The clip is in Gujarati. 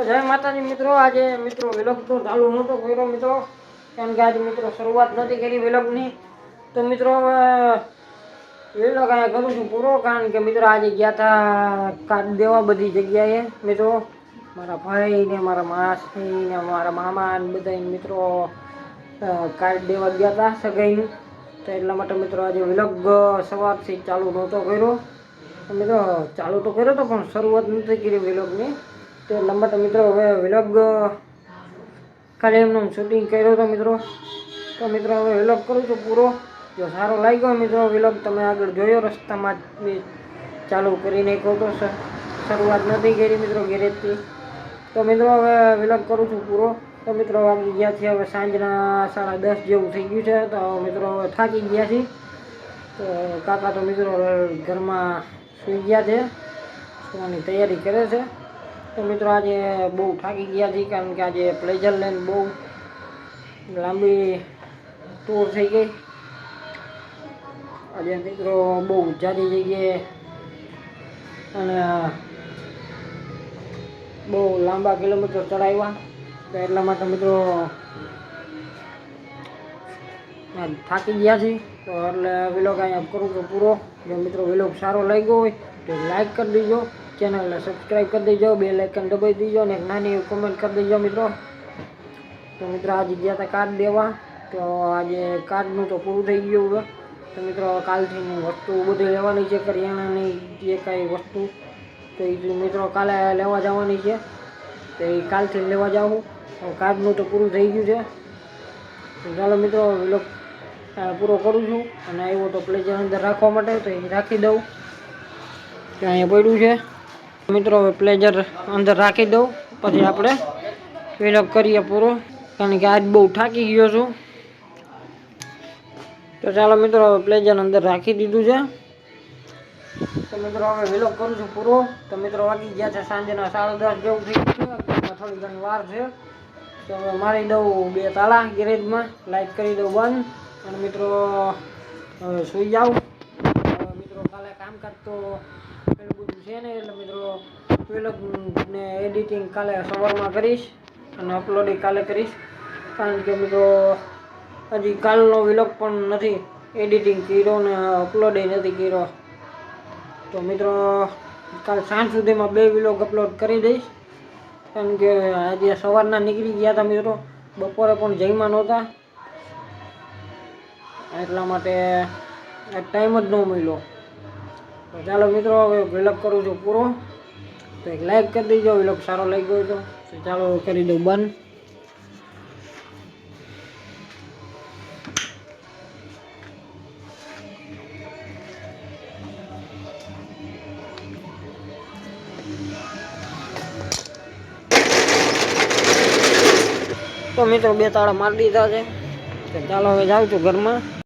જય માતાજી મિત્રો। આજે મિત્રો વિલોગ તો ચાલુ નહોતો કર્યો મિત્રો, કારણ કે આજે મિત્રો શરૂઆત નથી કરી વિલોગની। તો મિત્રો વિલોગ અહીંયા કરું છું પૂરો, કારણ કે મિત્રો આજે ગયા હતા કાર્ડ દેવા બધી જગ્યાએ મિત્રો। મારા ભાઈ ને મારા માસી ને મારા મામા ને બધા મિત્રો કાર્ડ દેવા ગયા હતા સગાઈનું। તો એટલા માટે મિત્રો આજે વિલોગ સવારથી ચાલુ નહોતો કર્યો। તો મિત્રો ચાલુ તો કર્યો તો પણ શરૂઆત નથી કરી વિલોગની। તો એટલા માટે મિત્રો હવે વિલોગ ખાલી એમનું શૂટિંગ કર્યો હતો મિત્રો। તો મિત્રો હવે વિલોગ કરું છું પૂરો। જો સારો લાગ્યો મિત્રો વિલોગ, તમે આગળ જોયો રસ્તામાં જ ચાલુ કરી નાખ્યો તો, શરૂઆત નથી કરી મિત્રો ગેરેજથી। તો મિત્રો હવે વિલોગ કરું છું પૂરો। તો મિત્રો વાગી ગયા છે હવે સાંજના 10:30 જેવું થઈ ગયું છે। તો મિત્રો હવે થાકી ગયા છીએ। તો કાકા તો મિત્રો ઘરમાં સૂઈ ગયા છે, સુવાની તૈયારી કરે છે। તો મિત્રો આજે બહુ થાકી ગયા છીએ, કારણ કે આજે પ્લેઝર લઈને બહુ લાંબી ટૂર થઈ ગઈ। આજે મિત્રો બહુ જાડી જગ્યાએ અને બહુ લાંબા કિલોમીટર ચડાવ્યા। તો એટલા માટે મિત્રો થાકી ગયા છીએ। તો એટલે વિલોગ અહીંયા કરું છું પૂરો। જો મિત્રો વિલોગ સારો લાગ્યો હોય તો લાઈક કરી દેજો, ચેનલને સબસ્ક્રાઈબ કરી દેજો, બેલ આઇકન દબાવી દેજો અને એક નાની એવી કોમેન્ટ કરી દેજો મિત્રો। તો મિત્રો આજે ગયા હતા કાર્ડ દેવા, તો આજે કાર્ડનું તો પૂરું થઈ ગયું હવે। તો મિત્રો કાલથી વસ્તુ બધી લેવાની છે, કરિયાણાની જે કાંઈ વસ્તુ, તો એ મિત્રો કાલે લેવા જવાની છે। તો એ કાલથી લેવા જાઉં। કાર્ડનું તો પૂરું થઈ ગયું છે। તો ચાલો મિત્રો વિલોગ પૂરો કરું છું। અને આવ્યો તો પ્લેઝર અંદર રાખવા માટે, તો એ રાખી દઉં, કે અહીંયા પડ્યું છે મિત્રો। હવે પ્લેઝર અંદર રાખી દઉં, પછી આપણે વિલોગ કરીએ પૂરો, કારણ કે આજ બહુ થાકી ગયો છું। તો ચાલો મિત્રો હવે પ્લેઝર અંદર રાખી દીધું છે। તો મિત્રો હવે વિલોગ કરું છું પૂરો। તો મિત્રો વાગી ગયા છે સાંજના 10:30 જેવું થઈ ગયું છે, થોડી ઘણી વાર છે। તો હવે મારી દઉં 2 તાળા ગેરેજમાં, લાઈટ કરી દઉં બંધ, અને મિત્રો હવે સૂઈ જાઉં। મિત્રો કાલે કામકાજ તો એટલું બધું છે ને, એટલે મિત્રો વિલોગ ને એડિટિંગ કાલે સવારમાં કરીશ અને અપલોડિંગ કાલે કરીશ, કારણ કે મિત્રો હજી કાલનો વિલોગ પણ નથી એડિટિંગ કર્યો ને અપલોડ નથી કર્યો। તો મિત્રો કાલ સાંજ સુધીમાં 2 વિલોગ અપલોડ કરી દઈશ, કારણ કે આજે સવારના નીકળી ગયા હતા મિત્રો, બપોરે પણ જમ્યા નહોતા, એટલા માટે ટાઈમ જ ન મળ્યો। તો ચાલો મિત્રો હવે વિલોગ કરું છું પૂરો। તો એક લાઈક કરી દેજો વિલોગ સારો લાગ્યો હોય તો। ચાલો કરી દઉં બંધ। તો મિત્રો 2 તાળા મારી દીધા છે। તો ચાલો હવે જાઉં છું ઘરમાં।